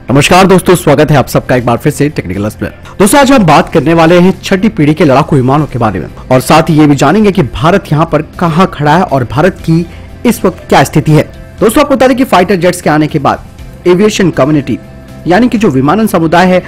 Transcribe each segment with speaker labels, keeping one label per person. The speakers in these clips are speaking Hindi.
Speaker 1: नमस्कार दोस्तों, स्वागत है आप सबका एक बार फिर से टेक्निकल एक्सप्लेन। दोस्तों आज हम बात करने वाले हैं छठी पीढ़ी के लड़ाकू विमानों के बारे में और साथ ही ये भी जानेंगे कि भारत यहाँ पर कहाँ खड़ा है और भारत की इस वक्त क्या स्थिति है। दोस्तों आपको बता दें कि फाइटर जेट्स के आने के बाद एविएशन कम्युनिटी यानी कि जो विमानन समुदाय है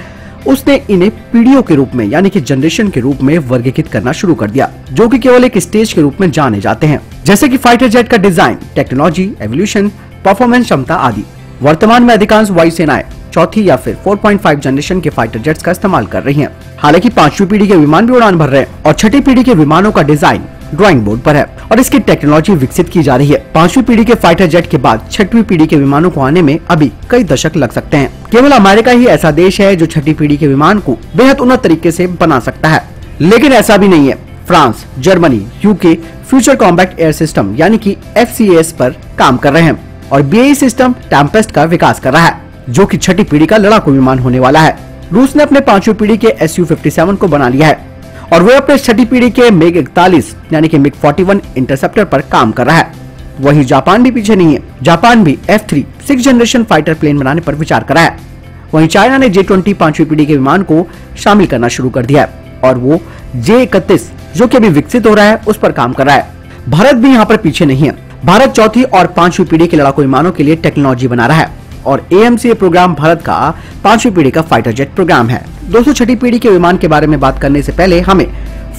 Speaker 1: उसने इन्हें पीढ़ियों के रूप में यानी कि जनरेशन के रूप में वर्गीकृत करना शुरू कर दिया, जो कि केवल एक स्टेज के रूप में जाने जाते हैं, जैसे कि फाइटर जेट का डिजाइन, टेक्नोलॉजी, एवोल्यूशन, परफॉर्मेंस क्षमता आदि। वर्तमान में अधिकांश वायुसेनाएं चौथी या फिर 4.5 जनरेशन के फाइटर जेट्स का इस्तेमाल कर रही हैं। हालांकि पांचवी पीढ़ी के विमान भी उड़ान भर रहे हैं और छठी पीढ़ी के विमानों का डिजाइन ड्राइंग बोर्ड पर है और इसकी टेक्नोलॉजी विकसित की जा रही है। पांचवी पीढ़ी के फाइटर जेट के बाद छठवीं पीढ़ी के विमानों को आने में अभी कई दशक लग सकते हैं। केवल अमेरिका ही ऐसा देश है जो छठी पीढ़ी के विमान को बेहद उन्नत तरीके से बना सकता है, लेकिन ऐसा भी नहीं है। France, Germany, UK future combat air system यानी कि FCAS पर काम कर रहे हैं और BAE सिस्टम टेम्पेस्ट का विकास कर रहा है, जो कि छठी पीढ़ी का लड़ाकू विमान होने वाला है। रूस ने अपने पांचवी पीढ़ी के Su-57 को बना लिया है और वो अपने छठी पीढ़ी के MiG-41 यानी कि MiG-41 इंटरसेप्टर पर काम कर रहा है। वहीं जापान भी पीछे नहीं है। जापान भी F-3 6th generation fighter plane बनाने पर विचार कर रहा है। वहीं चाइना ने J-20 पांचवी पीढ़ी के विमान को शामिल करना शुरू कर दिया है और वो J-31 जो कि अभी विकसित हो रहा है उस पर काम कर रहा है। भारत भी यहाँ पर पीछे नहीं है। भारत चौथी और पांचवी पीढ़ी के लड़ाकू विमानों के लिए टेक्नोलॉजी बना रहा है और AMCA प्रोग्राम भारत का पांचवी पीढ़ी का फाइटर जेट प्रोग्राम है। दोस्तों छठी पीढ़ी के विमान के बारे में बात करने से पहले हमें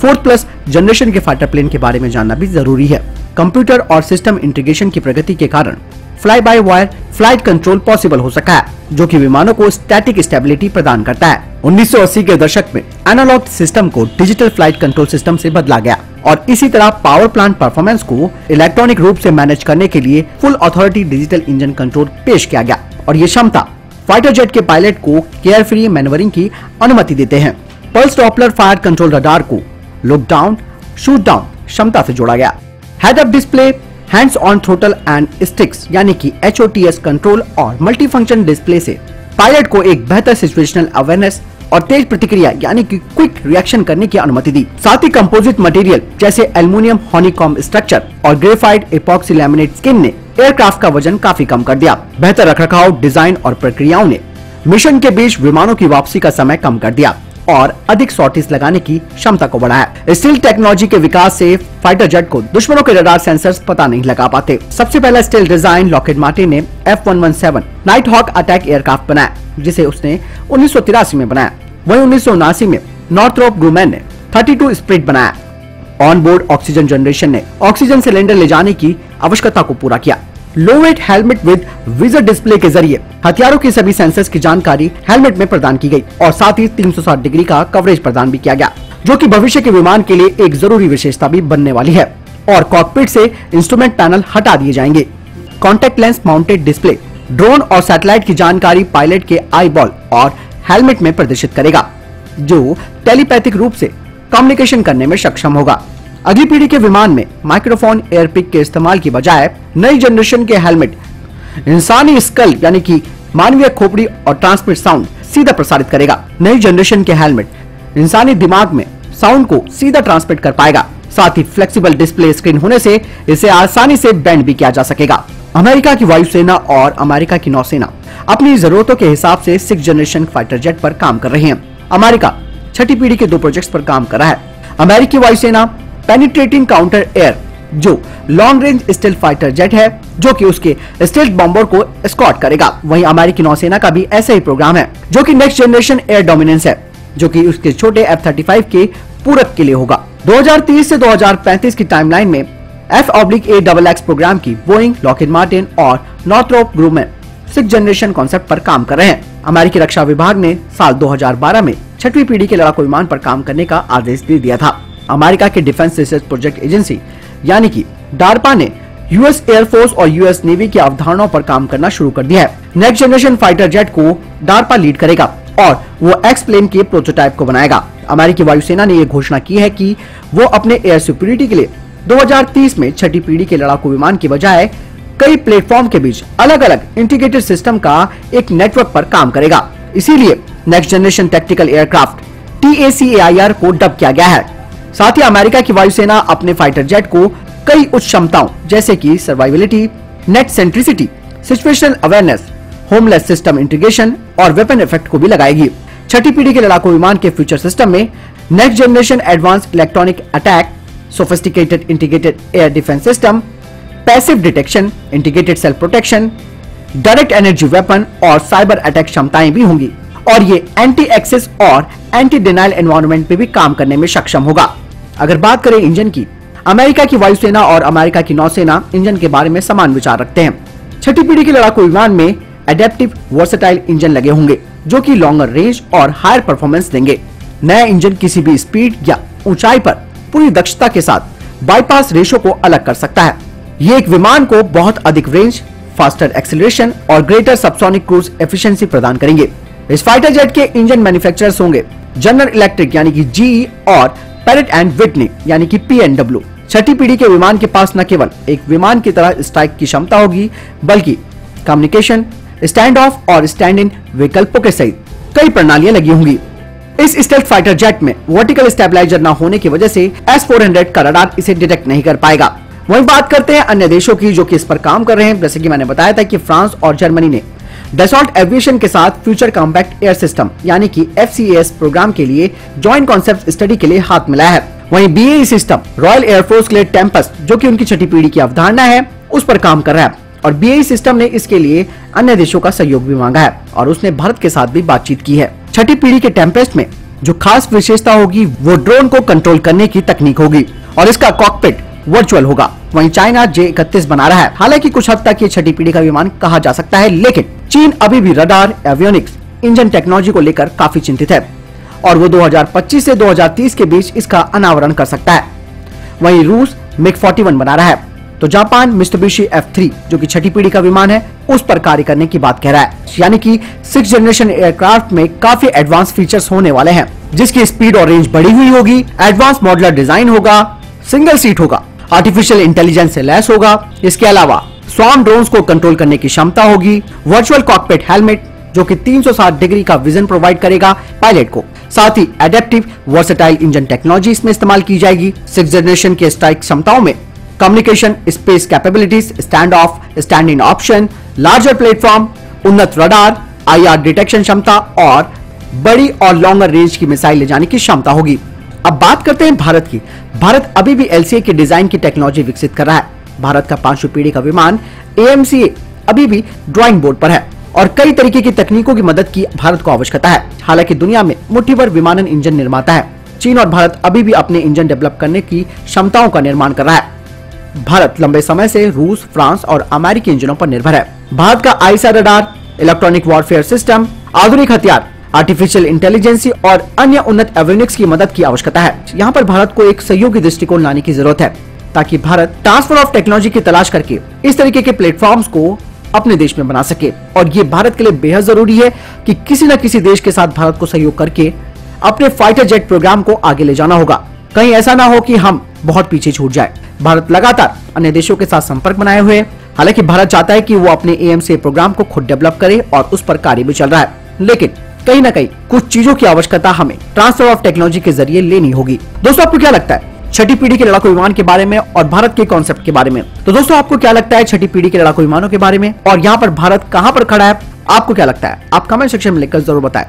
Speaker 1: 4th+ जनरेशन के फाइटर प्लेन के बारे में जानना भी जरूरी है। कंप्यूटर और सिस्टम इंटीग्रेशन की प्रगति के कारण fly by wire flight control possible हो सका है, जो कि विमानों को स्टैटिक स्टेबिलिटी प्रदान करता है। 1980 के दशक में एनालॉग सिस्टम को डिजिटल फ्लाइट कंट्रोल सिस्टम से बदला गया और इसी तरह पावर प्लांट परफॉर्मेंस को इलेक्ट्रॉनिक रूप से मैनेज करने के लिए full authority digital engine control पेश किया गया और ये क्षमता फाइटर जेट के पायलट को केयर फ्री मैनेवरिंग की अनुमति देते हैं। Pulse Doppler fire control radar को लुक डाउन शूट डाउन क्षमता से जोड़ा गया। Head up display, hands on throttle and sticks यानी कि HOTS कंट्रोल और मल्टी फंक्शन डिस्प्ले से पायलट को एक बेहतर सिचुएशनल अवेयरनेस और तेज प्रतिक्रिया यानी कि क्विक रिएक्शन करने की अनुमति दी। साथ ही कंपोजिट मटेरियल जैसे एल्युमिनियम हनीकॉम्ब स्ट्रक्चर और ग्रेफाइट एपॉक्सी लैमिनेट स्किन ने एयरक्राफ्ट का वजन काफी कम कर दिया। बेहतर रखरखाव, डिजाइन और प्रक्रियाओं ने मिशन के बीच विमानों की वापसी का समय कम कर दिया और अधिक सॉर्टिस लगाने की क्षमता को बढ़ाया। स्टील्थ टेक्नोलॉजी के विकास से फाइटर जेट को दुश्मनों के रडार सेंसर्स पता नहीं लगा पाते। सबसे पहला स्टील्थ डिजाइन लॉकहीड मार्टिन ने F117 night hoc attack aircraft बनाया, जिसे उसने 1983 में बनाया। वहीं 1979 में नॉर्थरोप ग्रूमैन ने 32 स्प्रिट बनाया। ऑन बोर्ड ऑक्सीजन जनरेशन ने ऑक्सीजन सिलेंडर ले जाने की आवश्यकता को पूरा किया। लो वेट हेलमेट विद विजर डिस्प्ले के जरिए हथियारों के सभी सेंसर्स की जानकारी हेलमेट में प्रदान की गई और साथ ही 360 डिग्री का कवरेज प्रदान भी किया गया, जो कि भविष्य के विमान के लिए एक जरूरी विशेषता भी बनने वाली है। और कॉकपिट से इंस्ट्रूमेंट पैनल हटा दिए जाएंगे। Contact lens mounted display drone और सैटेलाइट की जानकारी पायलट के आई बॉल और हेलमेट में प्रदर्शित करेगा, जो टेलीपैथिक रूप से कम्युनिकेशन करने में सक्षम होगा। अगली पीढ़ी के विमान में माइक्रोफोन एयरपिक के इस्तेमाल की बजाय नई जनरेशन के हेलमेट इंसानी स्कल यानी कि मानवीय खोपड़ी और ट्रांसमिट साउंड सीधा प्रसारित करेगा। नई जनरेशन के हेलमेट इंसानी दिमाग में साउंड को सीधा ट्रांसमिट कर पाएगा। साथ ही फ्लेक्सिबल डिस्प्ले स्क्रीन होने से इसे आसानी से बेंड भी किया जा सकेगा। अमेरिका की वायुसेना और अमेरिका की नौसेना अपनी जरूरतों के हिसाब से 6th जनरेशन फाइटर जेट पर काम कर रहे हैं। अमेरिका छठी पीढ़ी के 2 प्रोजेक्ट्स पर काम कर रहा है। अमेरिकी वायुसेना पेनिट्रेटिंग काउंटर एयर जो long range stealth fighter jet है, जो कि उसके स्टेल्थ बॉम्बर को एस्कॉर्ट करेगा। वहीं अमेरिकी नौसेना का भी ऐसा ही प्रोग्राम है, जो कि नेक्स्ट जनरेशन एयर डोमिनेंस है, जो कि उसके छोटे F-35 के पूरक के लिए होगा। 2030 से 2035 की टाइमलाइन में F/A-XX प्रोग्राम की बोइंग, लॉकहीड मार्टिन और नॉर्थरोप ग्रूमैन 6th जनरेशन कॉन्सेप्ट पर काम कर रहे हैं। अमेरिकी रक्षा विभाग ने साल 2012 में छठवीं पीढ़ी के लड़ाकू विमान पर काम करने का आदेश दे दिया था। अमेरिका के डिफेंस रिसर्च प्रोजेक्ट एजेंसी यानी कि डार्पा ने US एयरफोर्स और US नेवी की अवधारणाओं पर काम करना शुरू कर दिया है। नेक्स्ट जनरेशन फाइटर जेट को डार्पा लीड करेगा और वो एक्स प्लेन के प्रोटोटाइप को बनाएगा। अमेरिकी वायुसेना ने यह घोषणा की है कि वो अपने एयर सिक्योरिटी के लिए 2030 में छठी पीढ़ी के लड़ाकू विमान की बजाय कई प्लेटफॉर्म के बीच अलग अलग इंटीग्रेटेड सिस्टम का एक नेटवर्क पर काम करेगा। इसीलिए next generation tactical aircraft TACAIR को डब किया गया है। साथ ही अमेरिका की वायुसेना अपने फाइटर जेट को कई उच्च क्षमताओं जैसे कि survivability, net centricity, situational awareness, होमलेस सिस्टम इंटीग्रेशन और वेपन इफेक्ट को भी लगाएगी। छठी पीढ़ी के लड़ाकू विमान के फ्यूचर सिस्टम में next generation advance electronic attack, sophisticated integrated air defence system, passive detection, integrated self protection, direct energy weapon और साइबर अटैक क्षमताएं भी होंगी और ये एंटी एक्सेस और एंटी डिनाइल एनवायरनमेंट पे भी काम करने में सक्षम होगा। अगर बात करें इंजन की, अमेरिका की वायुसेना और अमेरिका की नौसेना इंजन के बारे में समान विचार रखते हैं। छठी पीढ़ी के लड़ाकू विमान में एडेप्टिव वर्सेटाइल इंजन लगे होंगे जो कि लॉन्गर रेंज और हायर परफॉर्मेंस देंगे। नया इंजन किसी भी स्पीड या ऊंचाई पर पूरी दक्षता के साथ बाईपास रेशो को अलग कर सकता है। ये एक विमान को बहुत अधिक रेंज, फास्टर एक्सेलरेशन और ग्रेटर सबसोनिक क्रूज एफिशिएंसी प्रदान करेंगे। इस फाइटर जेट के इंजन मैन्युफैक्चरर्स होंगे जनरल इलेक्ट्रिक यानी कि जीई और पैरेट एंड विटनी यानी कि पीएनडब्ल्यू। छठी पीढ़ी के विमान के पास न केवल एक विमान की तरह स्ट्राइक की क्षमता होगी बल्कि कम्युनिकेशन, स्टैंड ऑफ और स्टैंड इन विकल्पों के सहित कई प्रणालियां लगी होंगी। इस स्टेल्थ फाइटर जेट में वर्टिकल स्टेबलाइजर न होने की वजह से S-400 का रडार इसे डिटेक्ट नहीं कर पाएगा। वहीं बात करते हैं अन्य देशों की जो कि इस पर काम कर रहे हैं। जैसे कि मैंने बताया था कि फ्रांस और जर्मनी ने डसॉल्ट एविएशन के साथ फ्यूचर कॉम्पैक्ट एयर सिस्टम यानी कि FCAS प्रोग्राम के लिए जॉइंट कॉन्सेप्ट स्टडी के लिए हाथ मिलाया है। वहीं BAE सिस्टम रॉयल एयरफोर्स के लिए टेम्पस्ट जो कि उनकी छठी पीढ़ी की अवधारणा है उस पर काम कर रहा है और BAE सिस्टम ने इसके लिए अन्य देशों का सहयोग भी मांगा है और उसने भारत के साथ भी बातचीत की है। छठी पीढ़ी के टेम्पेस्ट में जो खास विशेषता होगी वो ड्रोन को कंट्रोल करने की तकनीक होगी और इसका कॉकपिट वर्चुअल होगा। वहीं चाइना J-31 बना रहा है। हालांकि कुछ हद तक ये छठी पीढ़ी का विमान कहा जा सकता है, लेकिन चीन अभी भी रडार, एवियोनिक्स, इंजन टेक्नोलॉजी को लेकर काफी चिंतित है और वो 2025 से 2030 के बीच इसका अनावरण कर सकता है। वहीं रूस MiG-41 बना रहा है तो जापान मित्सुबिशी F3 जो कि छठी पीढ़ी का विमान है उस पर कार्य करने की बात कह रहा है। यानी कि 6th जनरेशन एयरक्राफ्ट में काफी एडवांस फीचर्स होने वाले हैं जिसकी स्पीड और रेंज बढ़ी हुई होगी, एडवांस मॉडुलर डिजाइन होगा, सिंगल सीट होगा, आर्टिफिशियल इंटेलिजेंस से लैस होगा। इसके अलावा स्वार्म ड्रोन्स को कंट्रोल करने की क्षमता होगी, वर्चुअल कॉकपिट हेलमेट जो कि 360 डिग्री का विजन प्रोवाइड करेगा पायलट को। साथ ही एडेप्टिव वर्सेटाइल इंजन टेक्नोलॉजी इसमें इस्तेमाल की जाएगी। 6th जनरेशन के स्ट्राइक क्षमताओं में communication, space capabilities, stand of, stand in option, larger platform, उन्नत रडार, IR डिटेक्शन क्षमता और बड़ी और लॉन्गर रेंज की मिसाइल ले जाने की क्षमता होगी। अब बात करते हैं भारत की। भारत अभी भी LCA के डिजाइन की टेक्नोलॉजी विकसित कर रहा है। भारत का 5वीं पीढ़ी का विमान AMCA अभी भी ड्राइंग बोर्ड पर है और कई तरीके की तकनीकों की मदद की भारत को आवश्यकता है। हालांकि दुनिया में मुट्ठी भर विमानन इंजन निर्माता है। चीन और भारत अभी भी अपने इंजन डेवलप करने की क्षमताओं का निर्माण कर रहा है। भारत लंबे समय से रूस, फ्रांस और अमेरिकी इंजनों पर निर्भर है। भारत का ISR radar, electronic warfare system, आधुनिक हथियार, आर्टिफिशियल इंटेलिजेंस और अन्य उन्नत एवियोनिक्स की मदद की आवश्यकता है। यहाँ पर भारत को एक सहयोगी दृष्टिकोण लाने की जरूरत है ताकि भारत ट्रांसफर ऑफ टेक्नोलॉजी की तलाश करके इस तरीके के प्लेटफॉर्म्स को अपने देश में बना सके। और ये भारत के लिए बेहद जरूरी है कि किसी न किसी देश के साथ भारत को सहयोग करके अपने फाइटर जेट प्रोग्राम को आगे ले जाना होगा। कहीं ऐसा ना हो कि हम बहुत पीछे छूट जाए। भारत लगातार अन्य देशों के साथ संपर्क बनाए हुए है। हालांकि भारत चाहता है कि वो अपने AMCA प्रोग्राम को खुद डेवलप करे और उस पर कार्य भी चल रहा है, लेकिन कहीं ना कहीं कुछ चीजों की आवश्यकता हमें ट्रांसफर ऑफ टेक्नोलॉजी के जरिए लेनी होगी। दोस्तों आपको क्या लगता है छठी पीढ़ी के लड़ाकू विमान के बारे में और भारत के कॉन्सेप्ट के बारे में? तो दोस्तों आपको क्या लगता है छठी पीढ़ी के लड़ाकू विमानों के बारे में और यहाँ पर भारत कहाँ पर खड़ा है? आपको क्या लगता है? आप कमेंट सेक्शन में लिखकर जरूर बताएं।